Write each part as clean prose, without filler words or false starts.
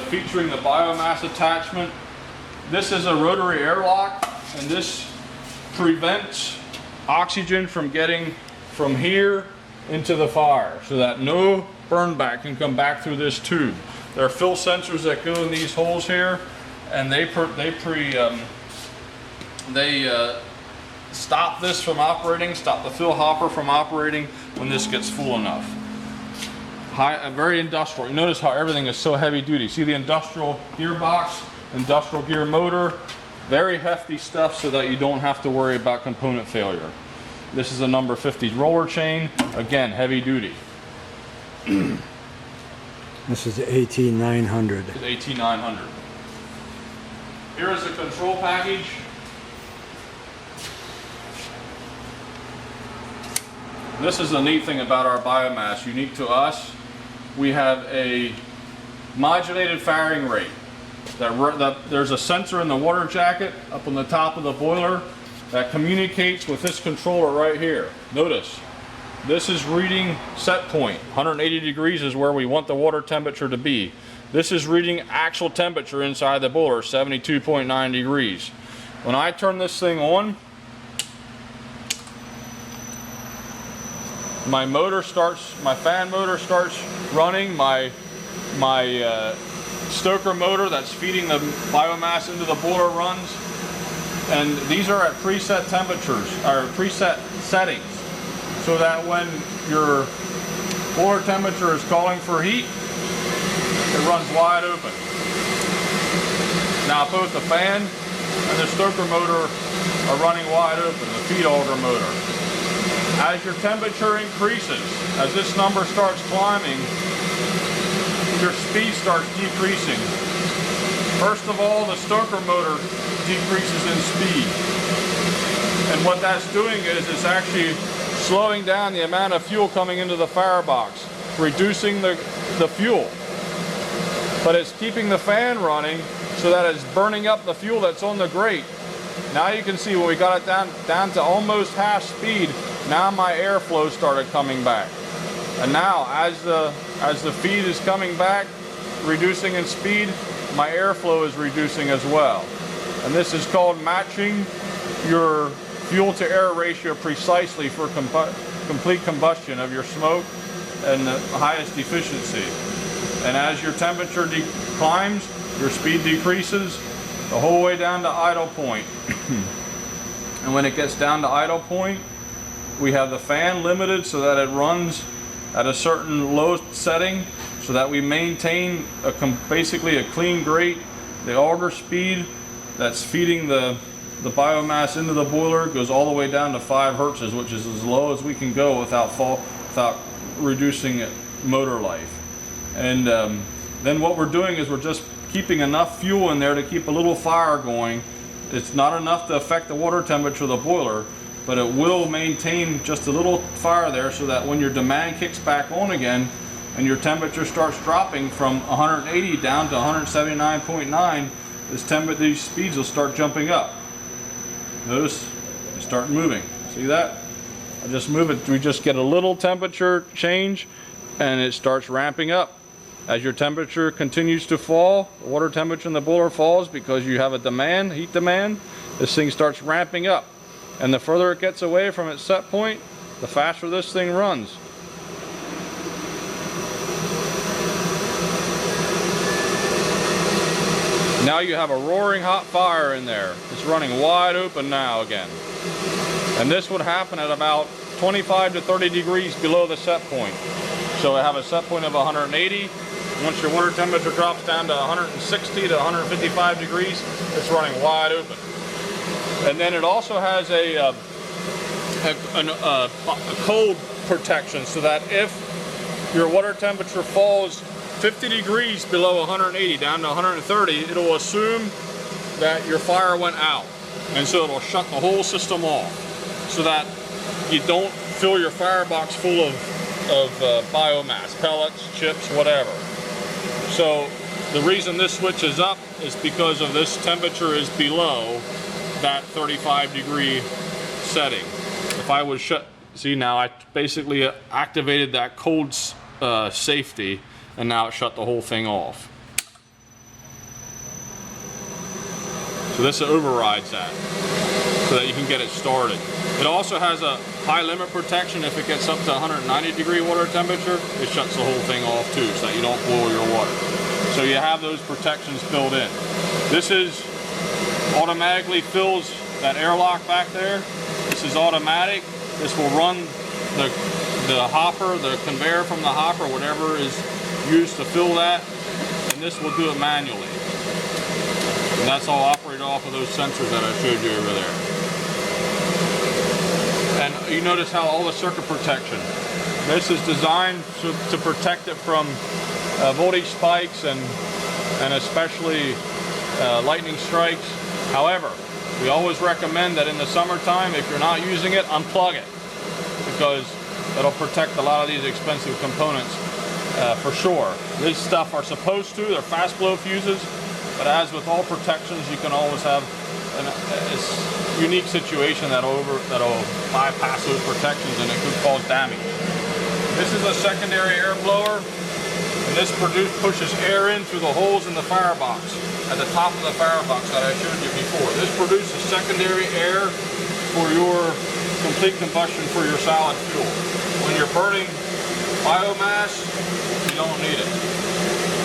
featuring the biomass attachment. This is a rotary airlock, and this prevents oxygen from getting from here into the fire, so that no burn back can come back through this tube. There are fill sensors that go in these holes here, and they stop this from operating, stop the fill hopper from operating when this gets full enough. Very industrial. You notice how everything is so heavy duty. See the industrial gearbox, industrial gear motor, very hefty stuff so that you don't have to worry about component failure. This is a number 50 roller chain, again, heavy duty. This is 18900. It's 18900. Here is the control package. This is the neat thing about our biomass, unique to us. We have a modulated firing rate. There's a sensor in the water jacket up on the top of the boiler that communicates with this controller right here. Notice, this is reading set point. 180 degrees is where we want the water temperature to be. This is reading actual temperature inside the boiler, 72.9 degrees. When I turn this thing on, my fan motor starts running, my stoker motor that's feeding the biomass into the boiler runs, and these are at preset temperatures, or preset settings, so that when your boiler temperature is calling for heat, it runs wide open. Now both the fan and the stoker motor are running wide open, the feed auger motor. As your temperature increases, as this number starts climbing, your speed starts decreasing. First of all, the stoker motor decreases in speed. And what that's doing is it's actually slowing down the amount of fuel coming into the firebox, reducing the fuel. But it's keeping the fan running so that it's burning up the fuel that's on the grate. Now you can see when we got it down to almost half speed, now my airflow started coming back. And now as the feed is coming back, reducing in speed, my airflow is reducing as well. And this is called matching your fuel to air ratio precisely for complete combustion of your smoke and the highest efficiency. And as your temperature climbs, your speed decreases the whole way down to idle point. And when it gets down to idle point, we have the fan limited so that it runs at a certain low setting, so that we maintain basically a clean grate. The auger speed that's feeding the biomass into the boiler goes all the way down to 5 hertz, which is as low as we can go without reducing motor life. And then what we're doing is we're just keeping enough fuel in there to keep a little fire going. It's not enough to affect the water temperature of the boiler, but it will maintain just a little fire there so that when your demand kicks back on again and your temperature starts dropping from 180 down to 179.9, these speeds will start jumping up. Notice they start moving. See that? I just move it. We just get a little temperature change and it starts ramping up. As your temperature continues to fall, the water temperature in the boiler falls because you have a demand, heat demand, this thing starts ramping up. And the further it gets away from its set point, the faster this thing runs. Now you have a roaring hot fire in there. It's running wide open now again. And this would happen at about 25 to 30 degrees below the set point. So I have a set point of 180. Once your water temperature drops down to 160 to 155 degrees, it's running wide open. And then it also has a cold protection, so that if your water temperature falls 50 degrees below 180 down to 130, it'll assume that your fire went out. And so it'll shut the whole system off so that you don't fill your firebox full of biomass, pellets, chips, whatever. So the reason this switches up is because of this temperature is below that 35 degree setting. If I would see now I basically activated that cold safety, and now it shut the whole thing off. So this overrides that so that you can get it started. It also has a high limit protection. If it gets up to 190-degree water temperature, it shuts the whole thing off too, so that you don't boil your water. So you have those protections built in. This is automatically fills that airlock back there. This is automatic. This will run the hopper, the conveyor from the hopper, whatever is used to fill that, and this will do it manually. And that's all operated off of those sensors that I showed you over there. And you notice how all the circuit protection. This is designed to protect it from voltage spikes and especially lightning strikes. However, we always recommend that in the summertime, if you're not using it, unplug it, because it'll protect a lot of these expensive components for sure. These stuff are supposed to, they're fast flow fuses, but as with all protections, you can always have a unique situation that'll bypass those protections and it could cause damage. This is a secondary air blower, and this pushes air in through the holes in the firebox at the top of the firebox that I showed you before. This produces secondary air for your complete combustion for your solid fuel. When you're burning biomass, you don't need it.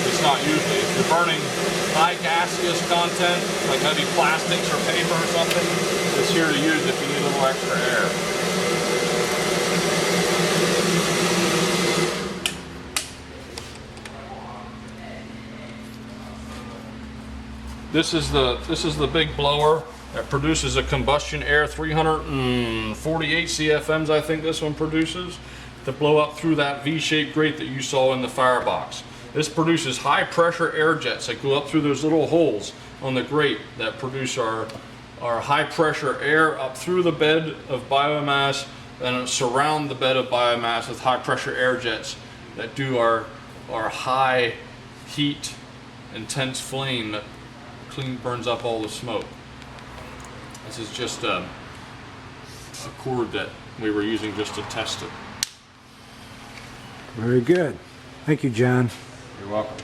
It's not usually. If you're burning high gaseous content, like maybe plastics or paper or something, it's here to use if you need a little extra air. This is the big blower that produces a combustion air, 348 CFMs I think this one produces, to blow up through that V-shaped grate that you saw in the firebox. This produces high pressure air jets that go up through those little holes on the grate that produce our high pressure air up through the bed of biomass and surround the bed of biomass with high pressure air jets that do our high heat, intense flame that burns up all the smoke. This is just a cord that we were using just to test it. Very good. Thank you, John. You're welcome.